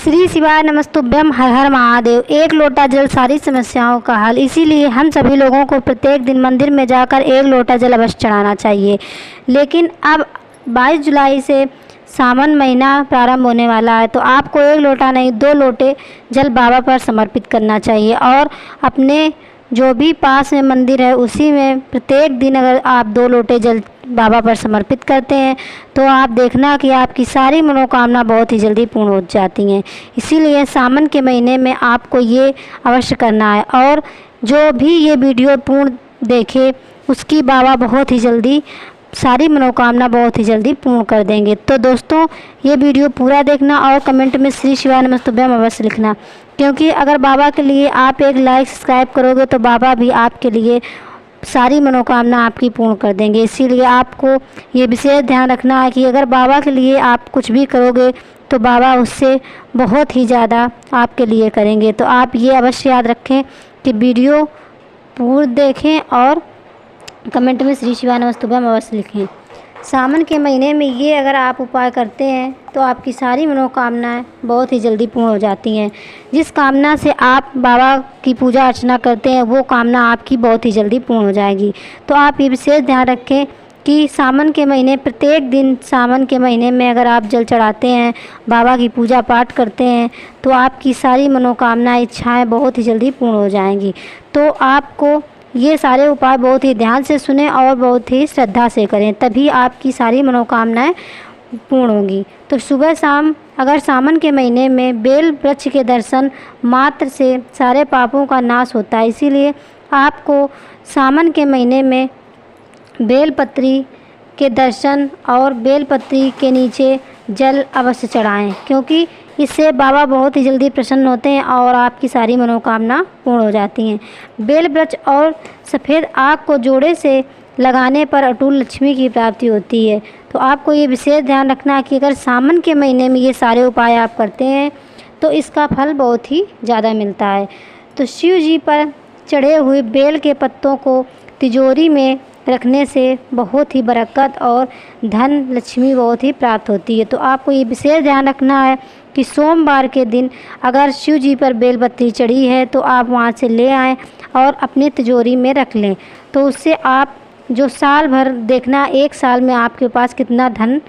श्री शिवाय नमस्तुभ्यम, हर हर महादेव। एक लोटा जल सारी समस्याओं का हल। इसीलिए हम सभी लोगों को प्रत्येक दिन मंदिर में जाकर एक लोटा जल अवश्य चढ़ाना चाहिए। लेकिन अब 22 जुलाई से सावन महीना प्रारंभ होने वाला है, तो आपको एक लोटा नहीं 2 लोटे जल बाबा पर समर्पित करना चाहिए। और अपने जो भी पास में मंदिर है उसी में प्रत्येक दिन अगर आप 2 लोटे जल बाबा पर समर्पित करते हैं तो आप देखना कि आपकी सारी मनोकामना बहुत ही जल्दी पूर्ण हो जाती हैं। इसीलिए सावन के महीने में आपको ये अवश्य करना है। और जो भी ये वीडियो पूर्ण देखे उसकी बाबा बहुत ही जल्दी सारी मनोकामना बहुत ही जल्दी पूर्ण कर देंगे। तो दोस्तों, ये वीडियो पूरा देखना और कमेंट में श्री शिवाय नमस्तुभ्यम अवश्य लिखना, क्योंकि अगर बाबा के लिए आप एक लाइक सब्सक्राइब करोगे तो बाबा भी आपके लिए सारी मनोकामना आपकी पूर्ण कर देंगे। इसीलिए आपको ये विशेष ध्यान रखना है कि अगर बाबा के लिए आप कुछ भी करोगे तो बाबा उससे बहुत ही ज़्यादा आपके लिए करेंगे। तो आप ये अवश्य याद रखें कि वीडियो पूर्ण देखें और कमेंट में श्री शिवाय नमस्तुभ्यम अवश्य लिखें। सावन के महीने में ये अगर आप उपाय करते हैं तो आपकी सारी मनोकामनाएं बहुत ही जल्दी पूर्ण हो जाती हैं। जिस कामना से आप बाबा की पूजा अर्चना करते हैं वो कामना आपकी बहुत ही जल्दी पूर्ण हो जाएगी। तो आप ये विशेष ध्यान रखें कि सावन के महीने प्रत्येक दिन सावन के महीने में अगर आप जल चढ़ाते हैं, बाबा की पूजा पाठ करते हैं तो आपकी सारी मनोकामनाएं इच्छाएँ बहुत ही जल्दी पूर्ण हो जाएंगी। तो आपको ये सारे उपाय बहुत ही ध्यान से सुने और बहुत ही श्रद्धा से करें, तभी आपकी सारी मनोकामनाएं पूर्ण होंगी। तो सुबह शाम अगर सावन के महीने में बेल वृक्ष के दर्शन मात्र से सारे पापों का नाश होता है। इसीलिए आपको सावन के महीने में बेलपत्री के दर्शन और बेलपत्री के नीचे जल अवश्य चढ़ाएं, क्योंकि इससे बाबा बहुत ही जल्दी प्रसन्न होते हैं और आपकी सारी मनोकामना पूर्ण हो जाती हैं। बेल वृक्ष और सफ़ेद आग को जोड़े से लगाने पर अटूट लक्ष्मी की प्राप्ति होती है। तो आपको ये विशेष ध्यान रखना कि अगर सावन के महीने में ये सारे उपाय आप करते हैं तो इसका फल बहुत ही ज़्यादा मिलता है। तो शिव जी पर चढ़े हुए बेल के पत्तों को तिजोरी में रखने से बहुत ही बरकत और धन लक्ष्मी बहुत ही प्राप्त होती है। तो आपको ये विशेष ध्यान रखना है कि सोमवार के दिन अगर शिव जी पर बेलपत्री चढ़ी है तो आप वहाँ से ले आएँ और अपनी तिजोरी में रख लें। तो उससे आप जो साल भर देखना, एक साल में आपके पास कितना धन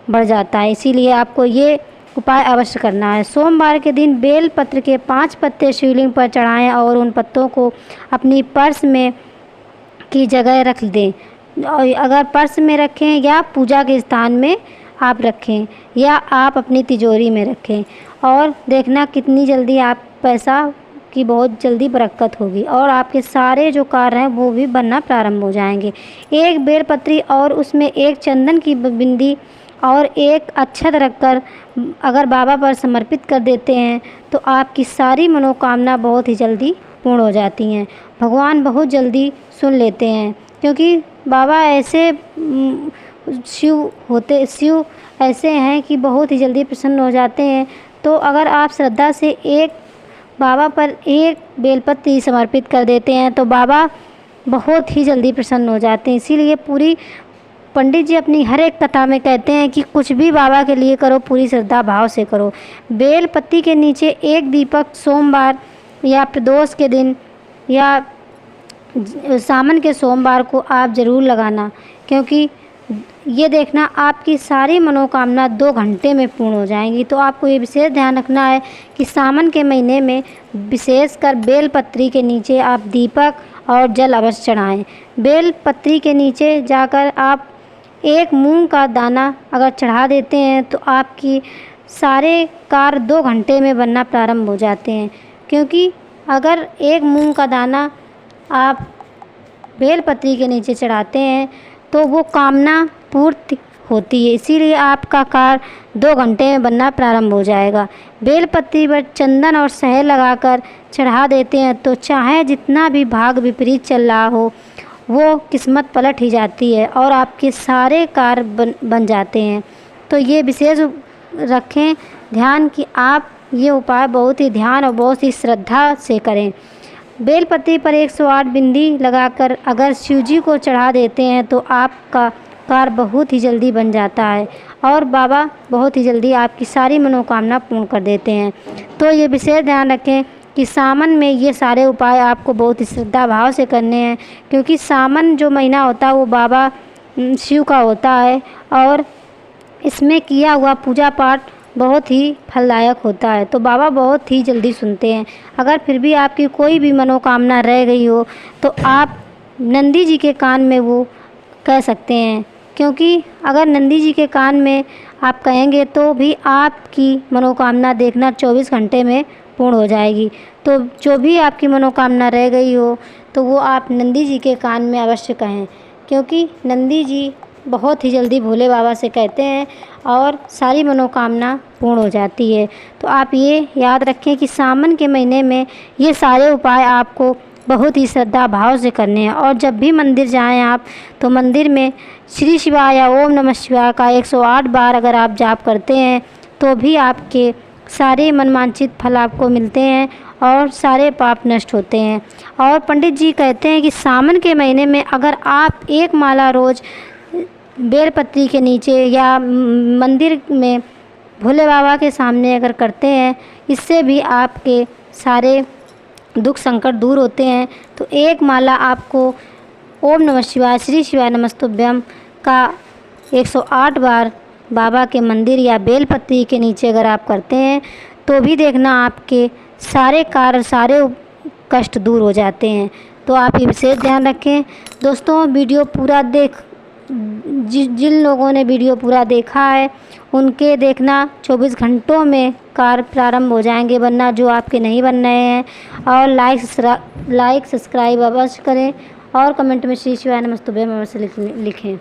बढ़ जाता है। इसीलिए आपको ये उपाय अवश्य करना है। सोमवार के दिन बेलपत्र के 5 पत्ते शिवलिंग पर चढ़ाएँ और उन पत्तों को अपनी पर्स में की जगह रख दें। और अगर पर्स में रखें या पूजा के स्थान में आप रखें या आप अपनी तिजोरी में रखें, और देखना कितनी जल्दी आप पैसा की बहुत जल्दी बरकत होगी और आपके सारे जो कार्य हैं वो भी बनना प्रारंभ हो जाएंगे। एक बेलपत्री और उसमें एक चंदन की बिंदी और एक अक्षत रखकर अगर बाबा पर समर्पित कर देते हैं तो आपकी सारी मनोकामना बहुत ही जल्दी पूर्ण हो जाती हैं। भगवान बहुत जल्दी सुन लेते हैं, क्योंकि बाबा ऐसे शिव ऐसे हैं कि बहुत ही जल्दी प्रसन्न हो जाते हैं। तो अगर आप श्रद्धा से एक बाबा पर एक बेलपत्री समर्पित कर देते हैं तो बाबा बहुत ही जल्दी प्रसन्न हो जाते हैं। इसीलिए पूरी पंडित जी अपनी हर एक कथा में कहते हैं कि कुछ भी बाबा के लिए करो पूरी श्रद्धा भाव से करो। बेलपत्ती के नीचे एक दीपक सोमवार या प्रदोष के दिन या सावन के सोमवार को आप ज़रूर लगाना, क्योंकि ये देखना आपकी सारी मनोकामना 2 घंटे में पूर्ण हो जाएंगी। तो आपको ये विशेष ध्यान रखना है कि सावन के महीने में विशेषकर बेलपत्री के नीचे आप दीपक और जल अवश्य चढ़ाएँ। बेलपत्री के नीचे जाकर आप एक मूंग का दाना अगर चढ़ा देते हैं तो आपकी सारे कार्य 2 घंटे में बनना प्रारंभ हो जाते हैं, क्योंकि अगर एक मूंग का दाना आप बेलपत्री के नीचे चढ़ाते हैं तो वो कामना पूर्ति होती है। इसीलिए आपका कार्य 2 घंटे में बनना प्रारंभ हो जाएगा। बेलपत्री पर चंदन और शहद लगाकर चढ़ा देते हैं तो चाहे जितना भी भाग विपरीत चल रहा हो वो किस्मत पलट ही जाती है और आपके सारे कार्य बन जाते हैं। तो ये विशेष रखें ध्यान कि आप ये उपाय बहुत ही ध्यान और बहुत ही श्रद्धा से करें। बेलपत्री पर 108 बिंदी लगाकर अगर शिव जी को चढ़ा देते हैं तो आपका कार्य बहुत ही जल्दी बन जाता है और बाबा बहुत ही जल्दी आपकी सारी मनोकामना पूर्ण कर देते हैं। तो ये विशेष ध्यान रखें कि सावन में ये सारे उपाय आपको बहुत ही श्रद्धा भाव से करने हैं, क्योंकि सावन जो महीना होता है वो बाबा शिव का होता है और इसमें किया हुआ पूजा पाठ बहुत ही फलदायक होता है। तो बाबा बहुत ही जल्दी सुनते हैं। अगर फिर भी आपकी कोई भी मनोकामना रह गई हो तो आप नंदी जी के कान में वो कह सकते हैं, क्योंकि अगर नंदी जी के कान में आप कहेंगे तो भी आपकी मनोकामना देखना 24 घंटे में पूर्ण हो जाएगी। तो जो भी आपकी मनोकामना रह गई हो तो वो आप नंदी जी के कान में अवश्य कहें, क्योंकि नंदी जी बहुत ही जल्दी भोले बाबा से कहते हैं और सारी मनोकामना पूर्ण हो जाती है। तो आप ये याद रखें कि सावन के महीने में ये सारे उपाय आपको बहुत ही श्रद्धा भाव से करने हैं। और जब भी मंदिर जाएं आप तो मंदिर में श्री शिवाय या ओम नमः शिवाय का 108 बार अगर आप जाप करते हैं तो भी आपके सारे मनवांछित फल आपको मिलते हैं और सारे पाप नष्ट होते हैं। और पंडित जी कहते हैं कि सावन के महीने में अगर आप एक माला रोज़ बेलपत्री के नीचे या मंदिर में भोले बाबा के सामने अगर करते हैं, इससे भी आपके सारे दुख संकट दूर होते हैं। तो एक माला आपको ओम नमः शिवाय श्री शिवाय नमस्तुभ्यम का 108 बार बाबा के मंदिर या बेलपत्री के नीचे अगर आप करते हैं तो भी देखना आपके सारे कार्य सारे कष्ट दूर हो जाते हैं। तो आप ये विशेष ध्यान रखें। दोस्तों वीडियो पूरा जिन लोगों ने वीडियो पूरा देखा है उनके देखना 24 घंटों में कार्य प्रारंभ हो जाएंगे, वरना जो आपके नहीं बन रहे हैं। और लाइक सब्सक्राइब अवश्य करें और कमेंट में श्री शिवाय नमस्तुभ्यम अवश्य लिखें।